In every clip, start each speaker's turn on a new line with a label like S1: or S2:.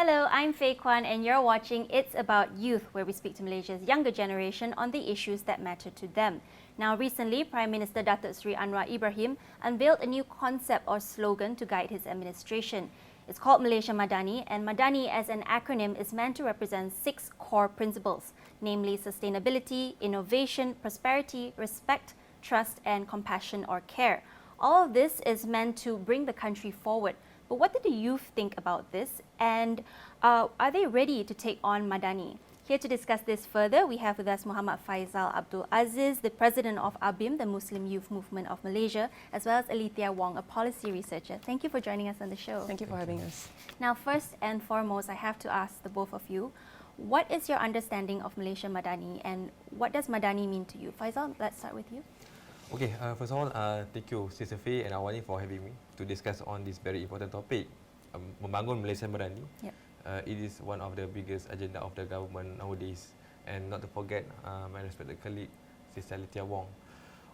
S1: Hello, I'm Fei Kwan and you're watching It's About Youth, where we speak to Malaysia's younger generation on the issues that matter to them. Now, recently, Prime Minister Datuk Seri Anwar Ibrahim unveiled a new concept or slogan to guide his administration. It's called Malaysia Madani, and Madani as an acronym is meant to represent 6 core principles, namely sustainability, innovation, prosperity, respect, trust, and compassion or care. All of this is meant to bring the country forward. But what do the youth think about this, and are they ready to take on Madani? Here to discuss this further, we have with us Muhammad Faisal Abdul Aziz, the president of ABIM, the Muslim Youth Movement of Malaysia, as well as Alethea Wong, a policy researcher. Thank you for joining us on the show.
S2: Thank you for having us.
S1: Now, first and foremost, I have to ask the both of you, what is your understanding of Malaysia Madani, and what does Madani mean to you? Faisal, let's start with you.
S3: Okay, first of all, thank you Sister Faye and AWANI for having me to discuss on this very important topic, membangun Malaysia Madani.
S1: Yep.
S3: It is one of the biggest agenda of the government nowadays, and not to forget my respected colleague, Sister Alethea Wong.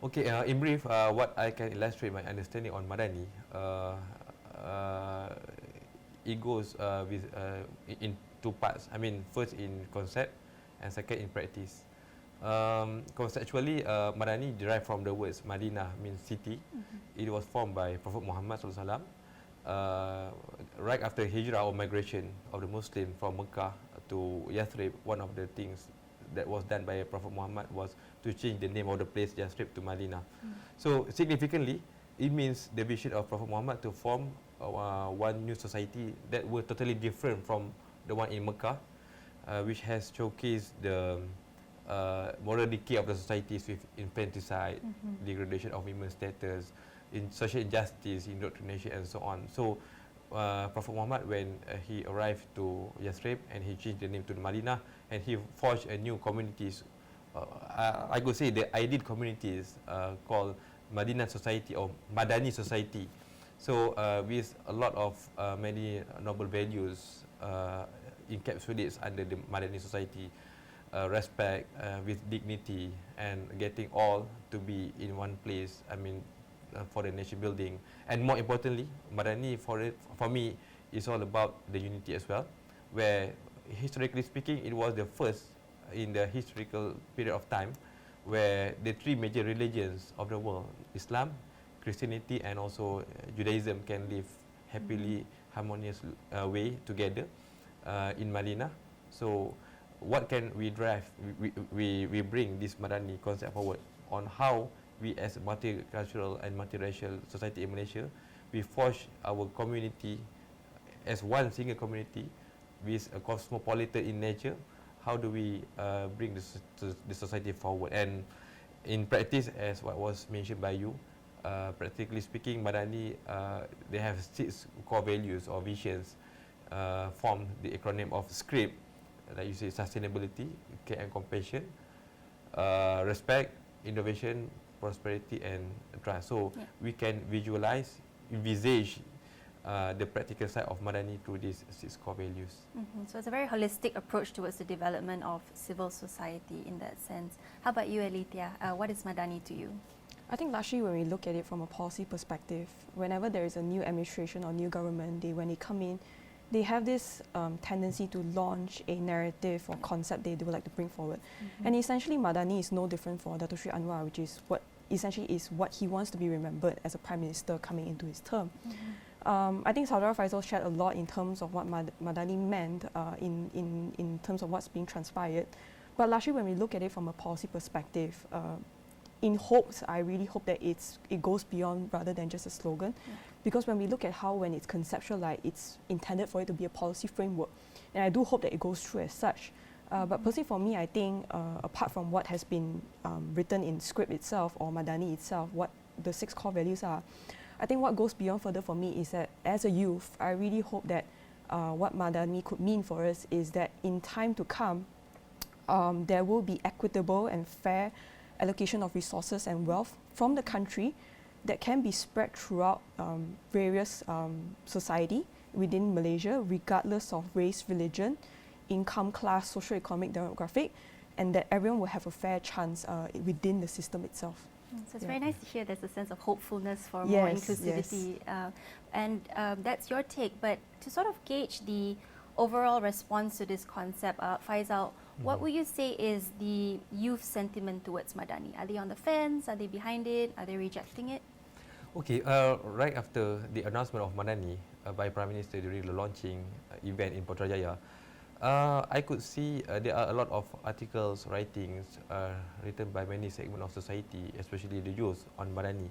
S3: Okay, in brief, what I can illustrate my understanding on Madani, it goes in 2 parts. I mean, first in concept and second in practice. Conceptually, Madani derived from the words Madinah, means city. It was formed by Prophet Muhammad SAW right after hijrah or migration of the Muslim from Mecca to Yathrib. One of the things that was done by Prophet Muhammad was to change the name of the place Yathrib to Madinah. So significantly, it means the vision of Prophet Muhammad to form one new society that were totally different from the one in Mecca, which has showcased the moral decay of the societies with infanticide, degradation of women's status, in social injustice, indoctrination, and so on. So, Prophet Muhammad, when he arrived to Yathrib and he changed the name to the Madinah, and he forged a new communities. I could say the ideal communities called Madinah Society or Madani Society. So, with a lot of many noble values encapsulated under the Madani Society. Respect with dignity and getting all to be in one place. I mean, for the nation building, and more importantly, Madani for me is all about the unity as well. Where historically speaking, it was the first in the historical period of time where the 3 major religions of the world, Islam, Christianity, and also Judaism, can live happily, harmonious way together in Madinah. So, what can we drive? We bring this Madani concept forward on how we, as a multicultural and multiracial society in Malaysia, we forge our community as one single community with a cosmopolitan in nature. How do we bring the society forward? And in practice, as what was mentioned by you, practically speaking, Madani, they have 6 core values or visions, form the acronym of SCRIP. Like you say, sustainability, care and compassion, respect, innovation, prosperity, and trust. So we can visualize, envisage the practical side of Madani through these 6 core values.
S1: So it's a very holistic approach towards the development of civil society in that sense. How about you, Alethea? What is Madani to you?
S2: I think largely when we look at it from a policy perspective, whenever there is a new administration or new government, when they come in, they have this tendency to launch a narrative or concept they would like to bring forward. And essentially Madani is no different for Datuk Seri Anwar, which is what essentially is what he wants to be remembered as a Prime Minister coming into his term. I think Saudara Faisal shared a lot in terms of what Madani meant in terms of what's being transpired. But largely when we look at it from a policy perspective, in hopes, I really hope that it goes beyond rather than just a slogan. Because when we look at how when it's conceptualized, it's intended for it to be a policy framework. And I do hope that it goes through as such. But personally for me, I think apart from what has been written in script itself or Madani itself, what the 6 core values are, I think what goes beyond further for me is that as a youth, I really hope that what Madani could mean for us is that in time to come, there will be equitable and fair allocation of resources and wealth from the country that can be spread throughout various society within Malaysia, regardless of race, religion, income, class, socio-economic, demographic, and that everyone will have a fair chance within the system itself.
S1: So it's very nice to hear there's a sense of hopefulness for more inclusivity. And that's your take, but to sort of gauge the overall response to this concept, Faisal, what would you say is the youth sentiment towards Madani? Are they on the fence? Are they behind it? Are they rejecting it?
S3: Okay, right after the announcement of Madani by Prime Minister during the launching event in Putrajaya, I could see there are a lot of articles, writings written by many segments of society, especially the youth, on Madani.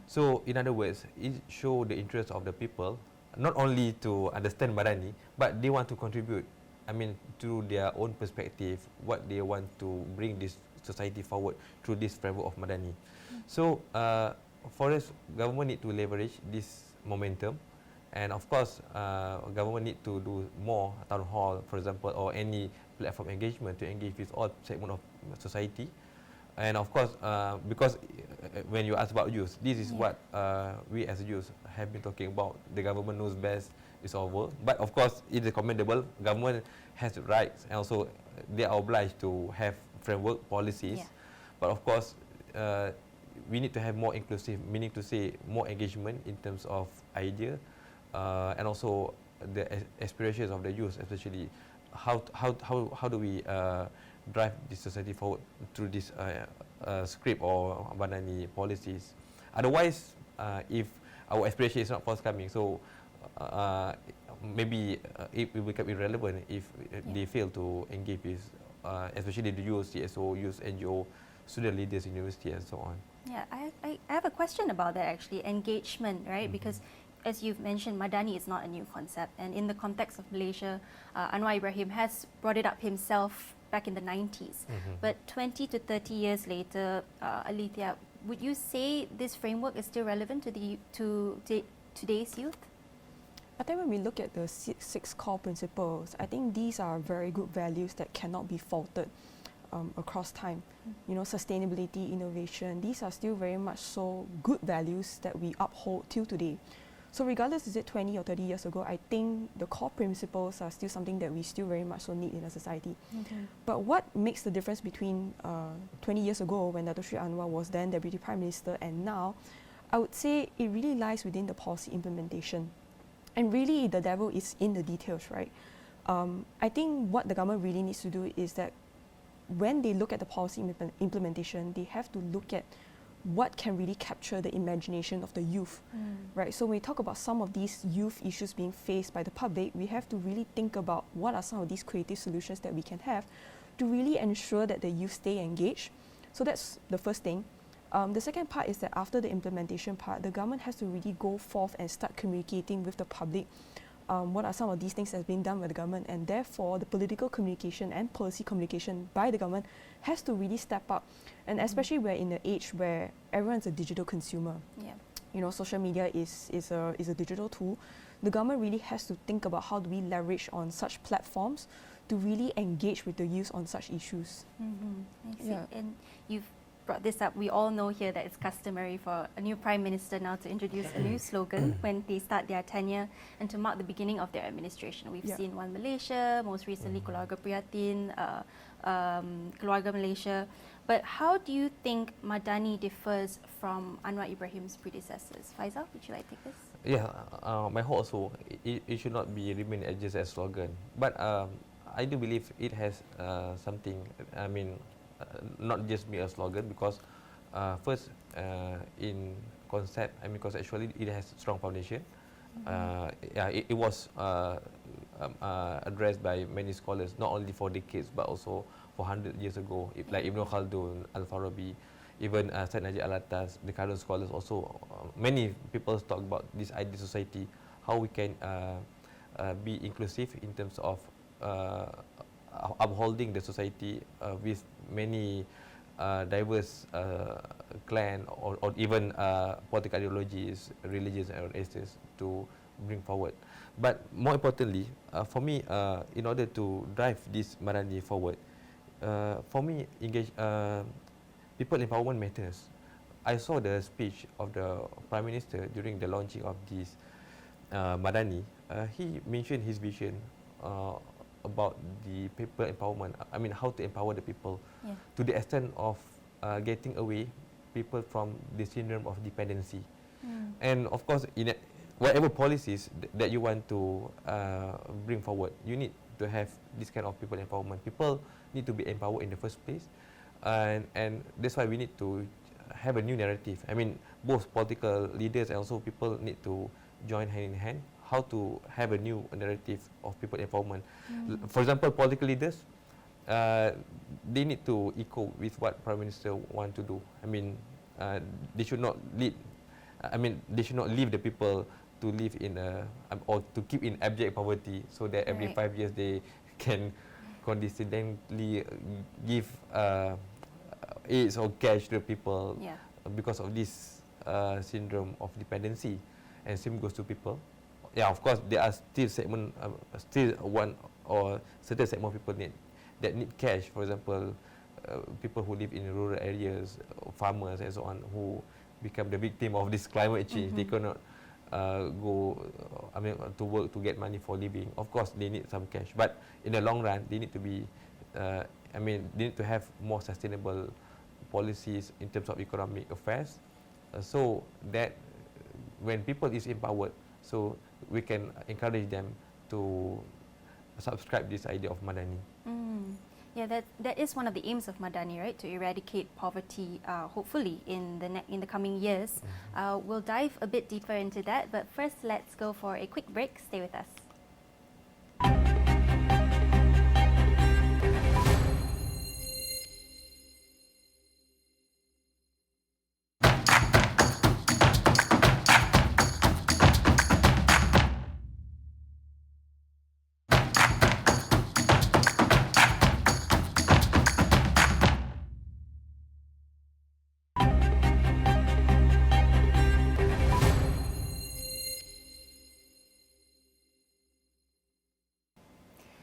S3: So, in other words, it shows the interest of the people, not only to understand Madani, but they want to contribute, I mean, to their own perspective, what they want to bring this society forward through this framework of Madani. So, for us, government need to leverage this momentum, and of course, government need to do more town hall, for example, or any platform engagement to engage with all segment of society. And of course, because when you ask about youth, this is what we as youth have been talking about. The government knows best, is over. But of course, it is commendable. Government has rights, and also they are obliged to have framework policies. But of course, we need to have more inclusive, meaning to say more engagement in terms of idea, and also the aspirations of the youth, especially how do we drive this society forward through this script or Madani policies. Otherwise, if our aspiration is not forthcoming, so maybe it will become irrelevant if they fail to engage with, especially the youth, CSO, youth NGO, student leaders, university, and so on.
S1: Yeah, I have a question about that actually, engagement, right? Because as you've mentioned, Madani is not a new concept, and in the context of Malaysia, Anwar Ibrahim has brought it up himself back in the 90s. But 20 to 30 years later, Alethea, would you say this framework is still relevant to today's youth?
S2: I think when we look at the six core principles, I think these are very good values that cannot be faulted across time. You know, sustainability, innovation, these are still very much so good values that we uphold till today. So regardless, is it 20 or 30 years ago, I think the core principles are still something that we still very much so need in a society. But what makes the difference between 20 years ago, when Datuk Sri Anwar was then Deputy Prime Minister, and now, I would say it really lies within the policy implementation. And really, the devil is in the details, right? I think what the government really needs to do is that when they look at the policy implementation, they have to look at what can really capture the imagination of the youth, right? So when we talk about some of these youth issues being faced by the public, we have to really think about what are some of these creative solutions that we can have to really ensure that the youth stay engaged. So that's the first thing. The second part is that after the implementation part, the government has to really go forth and start communicating with the public. What are some of these things that have been done by the government, and therefore the political communication and policy communication by the government has to really step up. And especially we're in an age where everyone's a digital consumer. You know, social media is a digital tool. The government really has to think about how do we leverage on such platforms to really engage with the youth on such issues.
S1: I see. And you've brought this up. We all know here that it's customary for a new Prime Minister now to introduce a new slogan when they start their tenure and to mark the beginning of their administration. We've seen One Malaysia, most recently Keluarga Prihatin, Keluarga Malaysia. But how do you think Madani differs from Anwar Ibrahim's predecessors? Faisal, would you like to take this?
S3: Yeah, my hope also, it should not be remain as just a slogan. But I do believe it has something, I mean, not just be a slogan, because first in concept, I mean conceptually it has strong foundation. It was addressed by many scholars, not only for decades but also for 100 years ago, like Ibn Khaldun, Al-Farabi, even Said Najib Alatas, the current scholars also. Many people talk about this ideal society, how we can be inclusive in terms of upholding the society with many diverse clan or even political ideologies, religions and races to bring forward. But more importantly, for me, in order to drive this Madani forward, for me, people empowerment matters. I saw the speech of the Prime Minister during the launching of this Madani. He mentioned his vision about the people empowerment. I mean, how to empower the people to the extent of getting away people from the syndrome of dependency. And of course, whatever policies that you want to bring forward, you need to have this kind of people empowerment. People need to be empowered in the first place, and that's why we need to have a new narrative. I mean, both political leaders and also people need to join hand in hand how to have a new narrative of people empowerment. For example, political leaders, they need to echo with what Prime Minister want to do. I mean, they should not lead. They should not leave the people to live in or to keep in abject poverty, so that every 5 years they can condescendingly give aids or cash to the people because of this syndrome of dependency. And same goes to people. Yeah, of course, there are still still one or certain segment of people that need cash. For example, people who live in rural areas, farmers and so on, who become the victim of this climate change. They cannot go to work to get money for living. Of course, they need some cash, but in the long run, they need to be they need to have more sustainable policies in terms of economic affairs, so that when people is empowered, so we can encourage them to subscribe this idea of Madani.
S1: Yeah, that is one of the aims of Madani, right? To eradicate poverty, hopefully in the coming years. We'll dive a bit deeper into that, but first let's go for a quick break. Stay with us.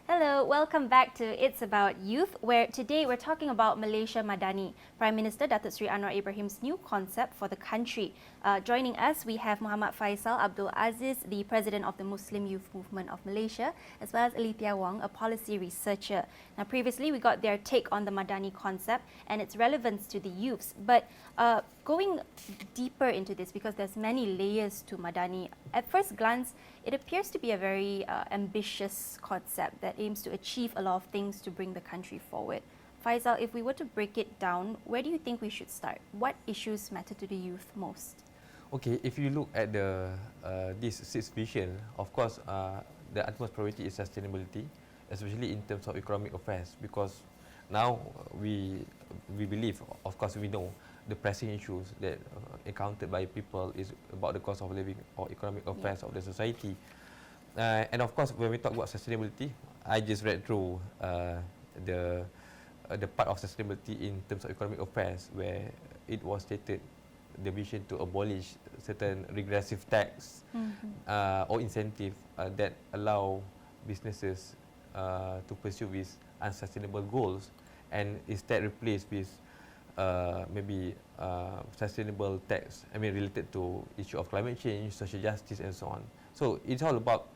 S1: Hello, welcome back to It's About Youth, where today we're talking about Malaysia Madani, Prime Minister Datuk Seri Anwar Ibrahim's new concept for the country. Joining us, we have Muhammad Faisal Abdul Aziz, the President of the Muslim Youth Movement of Malaysia, as well as Alethea Wong, a policy researcher. Now, previously we got their take on the Madani concept and its relevance to the youths, but going deeper into this, because there's many layers to Madani, at first glance, it appears to be a very ambitious concept that aims to achieve a lot of things to bring the country forward. Faisal, if we were to break it down, where do you think we should start? What issues matter to the youth most?
S3: Okay, if you look at this sixth vision, of course, the utmost priority is sustainability, especially in terms of economic affairs, because now we believe, of course, we know the pressing issues that encountered by people is about the cost of living or economic affairs of the society. And of course, when we talk about sustainability, I just read through the part of sustainability in terms of economic affairs, where it was stated the vision to abolish certain regressive tax or incentive that allow businesses to pursue these unsustainable goals, and instead replace with maybe sustainable tax, related to issue of climate change, social justice and so on. So it's all about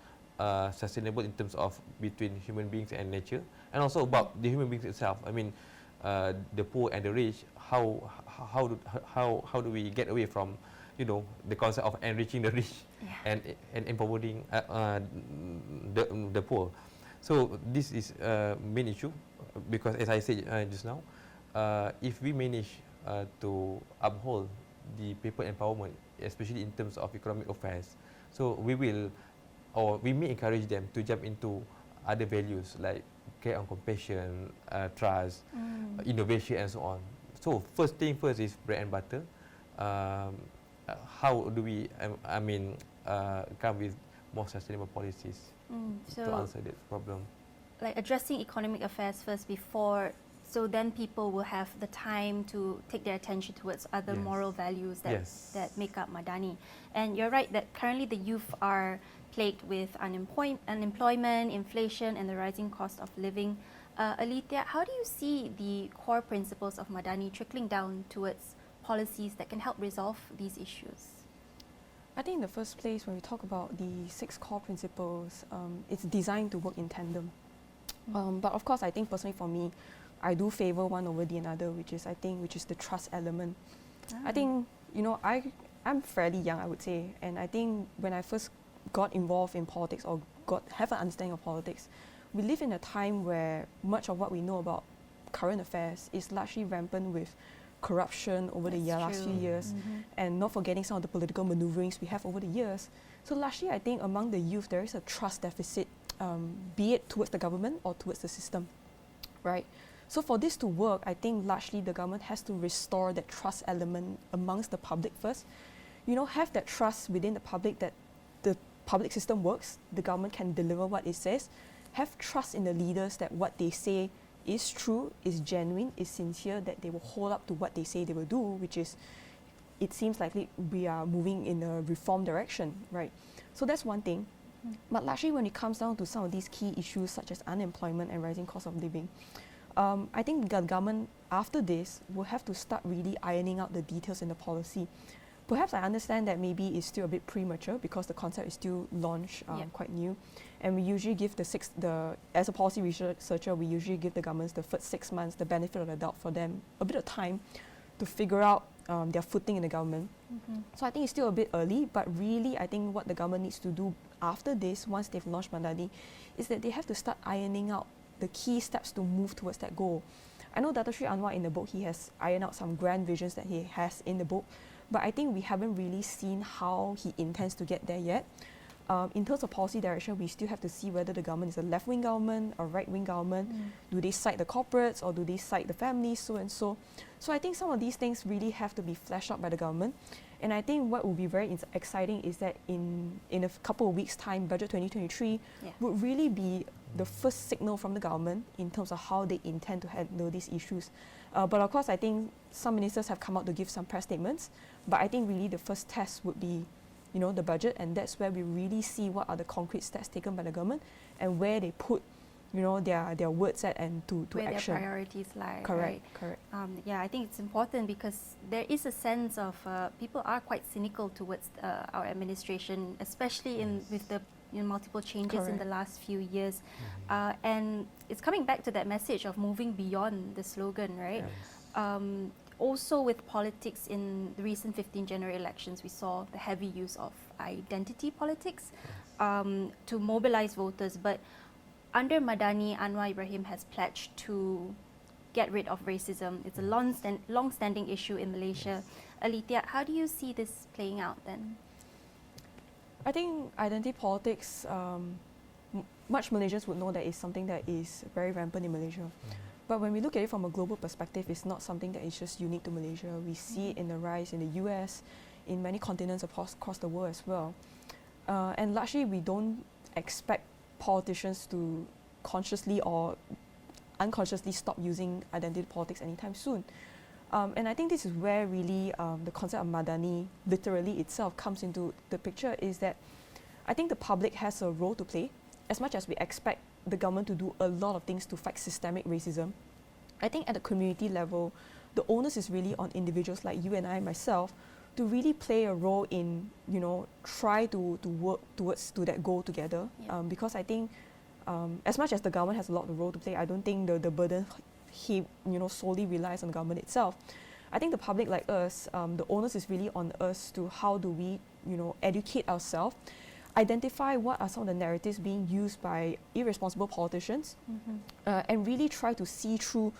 S3: sustainable in terms of between human beings and nature, and also about the human beings itself. The poor and the rich, how do we get away from the concept of enriching the rich and empowering the poor. So this is a main issue, because as I said just now, if we manage to uphold the people empowerment, especially in terms of economic affairs, so we may encourage them to jump into other values like care and compassion, trust, innovation and so on. So first thing first is bread and butter. How do we come with more sustainable policies to answer that problem?
S1: Like addressing economic affairs first before, so then people will have the time to take their attention towards other moral values that make up Madani. And you're right that currently the youth are plagued with unemployment, inflation, and the rising cost of living. Alethea, how do you see the core principles of Madani trickling down towards policies that can help resolve these issues?
S2: I think in the first place, when we talk about the 6 core principles, it's designed to work in tandem. But of course, I think personally for me, I do favour one over the another, which is the trust element. I think, I'm fairly young, I would say, and I think when I first got involved in politics or have an understanding of politics, we live in a time where much of what we know about current affairs is largely rampant with corruption over the last few years, and not forgetting some of the political maneuverings we have over the years. So largely, I think among the youth, there is a trust deficit, be it towards the government or towards the system, right? So for this to work, I think largely the government has to restore that trust element amongst the public first. You know, have that trust within the public that the public system works, the government can deliver what it says. Have trust in the leaders that what they say is true, is genuine, is sincere, that they will hold up to what they say they will do, which is, it seems likely we are moving in a reform direction, right? So that's one thing. But largely when it comes down to some of these key issues such as unemployment and rising cost of living, I think the government after this will have to start really ironing out the details in the policy. Perhaps I understand that maybe it's still a bit premature because the concept is still launched, quite new, and we usually give as a policy researcher, we usually give the governments the first 6 months the benefit of the doubt for them, a bit of time to figure out their footing in the government. So I think it's still a bit early, but really I think what the government needs to do after this, once they've launched Madani, is that they have to start ironing out the key steps to move towards that goal. I know Datuk Sri Anwar in the book, he has ironed out some grand visions that he has in the book, but I think we haven't really seen how he intends to get there yet. In terms of policy direction, we still have to see whether the government is a left-wing government or right-wing government. Do they side the corporates or do they side the families, so and so. So I think some of these things really have to be fleshed out by the government. And I think what will be very exciting is that in a couple of weeks' time, Budget 2023 would really be the first signal from the government in terms of how they intend to handle these issues. But of course, I think some ministers have come out to give some press statements, but I think really the first test would be, you know, the budget, and that's where we really see what are the concrete steps taken by the government and where they put, you know, their words at and to
S1: where
S2: action.
S1: Their priorities lie.
S2: Correct,
S1: right?
S2: correct.
S1: Yeah, I think it's important because there is a sense of people are quite cynical towards our administration, especially with the multiple changes in the last few years, and it's coming back to that message of moving beyond the slogan, right? Yes. Also with politics in the recent 15th January elections, we saw the heavy use of identity politics to mobilize voters. But under Madani, Anwar Ibrahim has pledged to get rid of racism. It's a long-standing issue in Malaysia. Alethea, how do you see this playing out then?
S2: I think identity politics, much Malaysians would know that it's something that is very rampant in Malaysia. But when we look at it from a global perspective, it's not something that is just unique to Malaysia. We see it in the rise in the US, in many continents across the world as well. And largely, we don't expect politicians to consciously or unconsciously stop using identity politics anytime soon. And I think this is where really the concept of Madani literally itself comes into the picture, is that I think the public has a role to play. As much as we expect the government to do a lot of things to fight systemic racism, I think at the community level, the onus is really on individuals like you and I, myself, to really play a role in, you know, try to work towards that goal together. Because I think as much as the government has a lot of role to play, I don't think the burden solely relies on the government itself. I think the public like us, the onus is really on us to how do we, educate ourselves, identify what are some of the narratives being used by irresponsible politicians, and really try to see through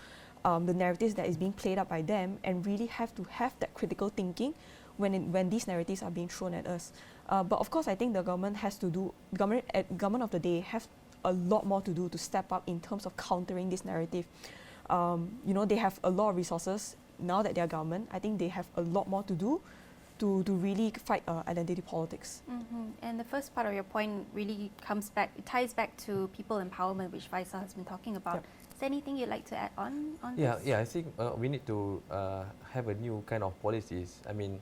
S2: the narratives that is being played up by them, and really have to have that critical thinking when these narratives are being thrown at us. But of course, I think the government has to do, government of the day have a lot more to do to step up in terms of countering this narrative. They have a lot of resources now that they are government. I think they have a lot more to do to really fight identity politics.
S1: And the first part of your point really ties back to people empowerment, which Faisal has been talking about. Is there anything you'd like to add on this?
S3: Yeah, I think we need to have a new kind of policies. I mean,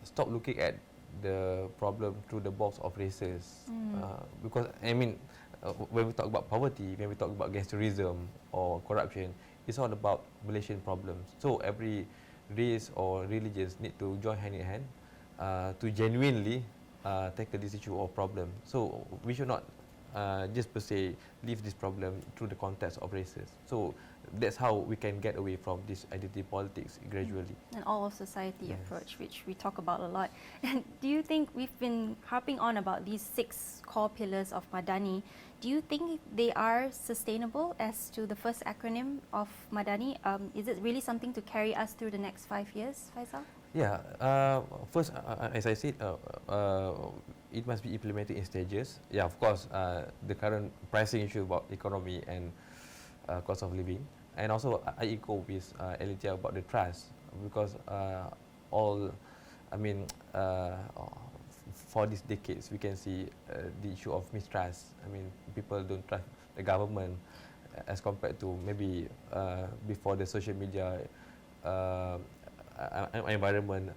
S3: stop looking at the problem through the box of races. Because, I mean, when we talk about poverty, when we talk about gangsterism or corruption, it's all about Malaysian problems. So every race or religions need to join hand in hand to genuinely tackle this issue or problem. So we should not just per se leave this problem through the context of races. So that's how we can get away from this identity politics gradually.
S1: An all-of-society
S3: Yes.
S1: approach, which we talk about a lot. And do you think we've been harping on about these 6 core pillars of Madani? Do you think they are sustainable as to the first acronym of Madani? Is it really something to carry us through the next 5 years, Faisal?
S3: Yeah, first, as I said, it must be implemented in stages. Yeah, of course, the current pricing issue about economy and cost of living. And also, I echo with Alethea about the trust, because for these decades, we can see the issue of mistrust. I mean, people don't trust the government as compared to maybe before the social media environment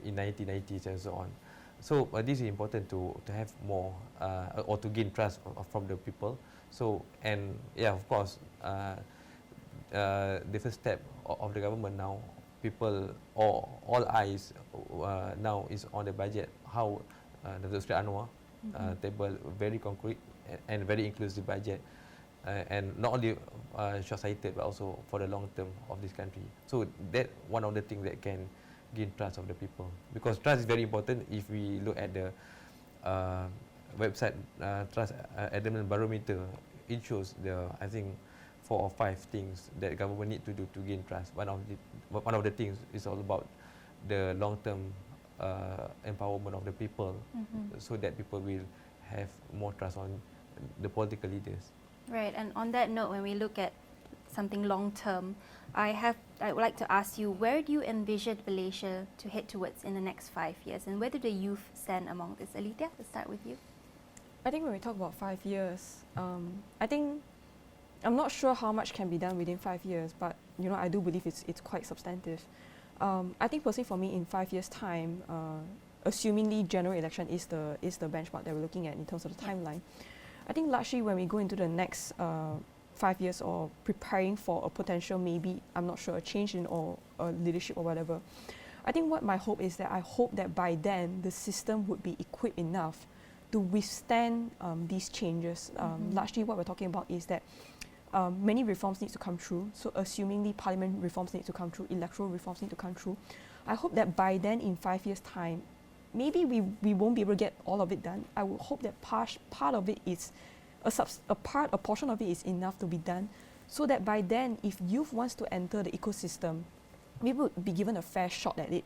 S3: in 1990s and so on. So this is important to have more or to gain trust from the people. So, and yeah, of course, the first step of the government now, people, all eyes now is on the budget. How Datuk Seri Anwar table very concrete and very inclusive budget, and not only short-sighted but also for the long term of this country. So that one of the things that can gain trust of the people, because trust is very important. If we look at the website trust element barometer, it shows I think 4 or 5 things that government need to do to gain trust. One of the things is all about the long-term empowerment of the people, so that people will have more trust on the political leaders.
S1: Right, and on that note, when we look at something long-term, I would like to ask you, where do you envision Malaysia to head towards in the next 5 years, and where do the youth stand among this? Alethea, let's start with you.
S2: I think when we talk about 5 years, I think I'm not sure how much can be done within 5 years, but I do believe it's quite substantive. I think personally for me, in 5 years' time, assumingly general election is the benchmark that we're looking at in terms of the timeline. I think largely when we go into the next 5 years or preparing for a potential, maybe, I'm not sure, a change in or leadership or whatever, I think what my hope is that I hope that by then the system would be equipped enough to withstand these changes. Largely what we're talking about is that many reforms need to come through. So assumingly parliament reforms need to come through, electoral reforms need to come through. I hope that by then, in 5 years' time, maybe we won't be able to get all of it done. I would hope that part of it is a portion of it is enough to be done, so that by then, if youth wants to enter the ecosystem, we would be given a fair shot at it.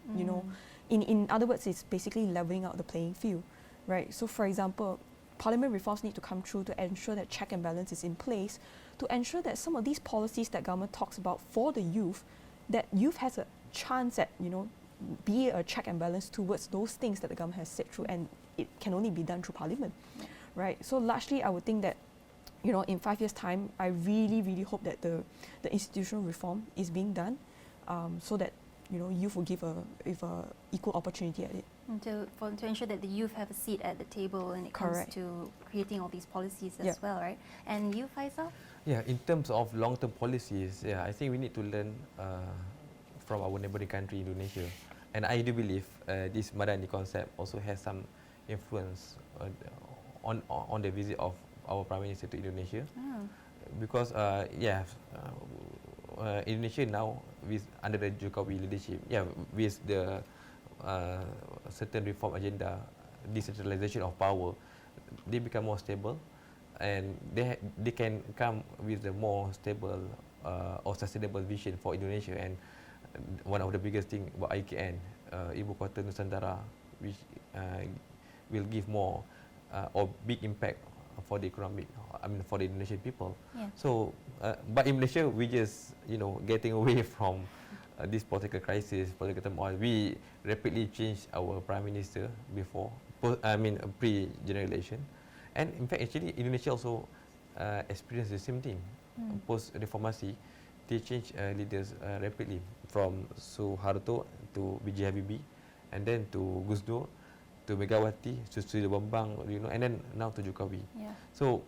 S2: In other words, it's basically leveling out the playing field, right? So, for example, parliament reforms need to come through to ensure that check and balance is in place, to ensure that some of these policies that government talks about for the youth, that youth has a chance at be a check and balance towards those things that the government has set through, and it can only be done through parliament, right? So largely, I would think that, in 5 years' time, I really, really hope that the institutional reform is being done, so that youth will give a equal opportunity at it.
S1: And to ensure that the youth have a seat at the table when it comes to creating all these policies as well, right? And you, Faisal?
S3: Yeah, in terms of long-term policies, I think we need to learn from our neighboring country, Indonesia. And I do believe this Madani concept also has some influence on the visit of our Prime Minister to Indonesia. Because, Indonesia now, under the Jokowi leadership, with the certain reform agenda, decentralization of power, they become more stable, and they can come with a more stable or sustainable vision for Indonesia. And one of the biggest thing about IKN, Ibu Kota Nusantara, which will give more or big impact for the economic, for the Indonesian people. So, but in Malaysia, we just getting away from this political crisis, political turmoil. We rapidly changed our Prime Minister before, pre-general election. And in fact, actually, Indonesia also experienced the same thing. Post-reformasi, they changed leaders rapidly, from Suharto to B.J. Habibie, and then to Gus Dur, to Megawati, to Susilo Bambang, and then now to Jokowi. So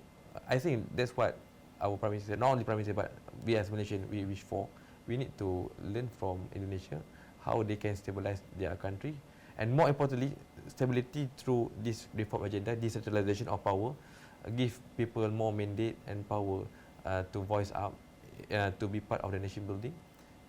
S3: I think that's what our Prime Minister, not only Prime Minister, but we as Malaysians, we wish for. We need to learn from Indonesia how they can stabilize their country, and more importantly, stability through this reform agenda, decentralization of power, give people more mandate and power to voice out, to be part of the nation building,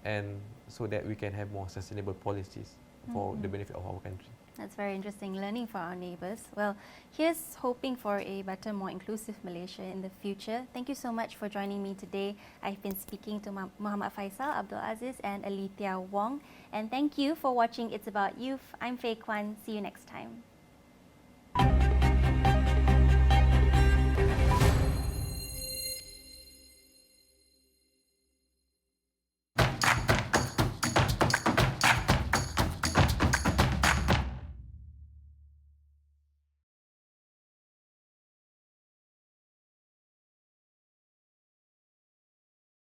S3: and so that we can have more sustainable policies for the benefit of our country.
S1: That's very interesting learning for our neighbours. Well, here's hoping for a better, more inclusive Malaysia in the future. Thank you so much for joining me today. I've been speaking to Muhammad Faisal, Abdul Aziz and Alethea Wong. And thank you for watching It's About Youth. I'm Faye Kwan. See you next time.